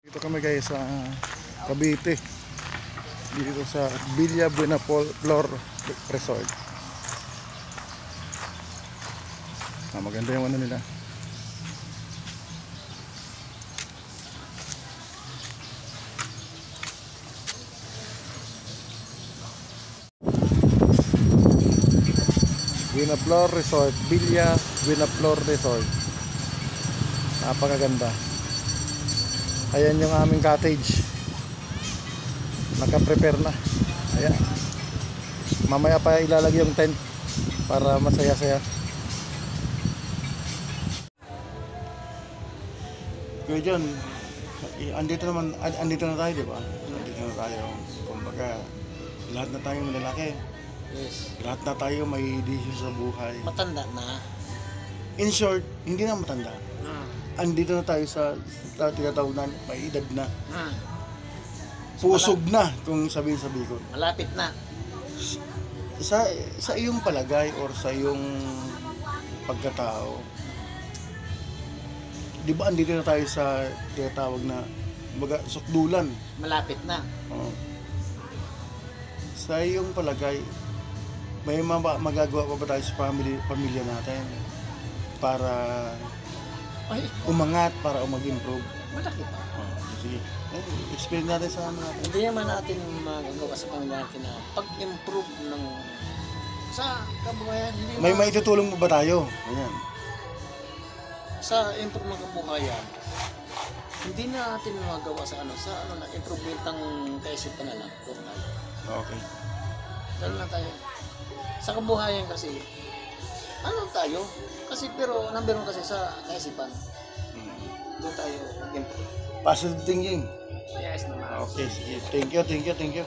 Dito kami guys sa Cavite. Dito sa Villa Buena Flor Resort. Maganda yung ano nila. Buena Flor Resort, Villa Buena Flor Resort. Napakaganda. Ayan yung aming cottage. Naka-prepare na. Ayan. Mamaya pa ilalagay yung tent para masaya-saya. Kuya John, andito na tayo, di ba? Andito na tayo. Kumbaga, lahat na tayo malalaki. Yes. Lahat na tayo may desisyon sa buhay. Matanda na. In short, hindi na matanda. Andito na tayo sa tinatawag na may edad na. Pusog na kung sabihin ko. Malapit na. Sa iyong palagay or sa iyong pagkatao, di ba andito na tayo sa tinatawag na sukdulan? Malapit na. Sa iyong palagay, may magagawa pa ba tayo sa pamilya natin para umangat, para mag-improve? Malaki pa. Sige. Explain natin sa natin. Hindi naman natin magagawa sa pamilya natin na pag-improve ng sa kabuhayan. May maitutulong mo ba tayo? Ayan. Sa improve ng kabuhayan, hindi na natin magawa sa na improvement ng kaisipan na lang. Doon tayo. Okay. Doon na tayo. Sa kabuhayan kasi, tayo? Kasi pero number 1 kasi sa kaisipan. Doon tayo mag-improve. Positive thinking. Yes naman. Okay, sige. Thank you.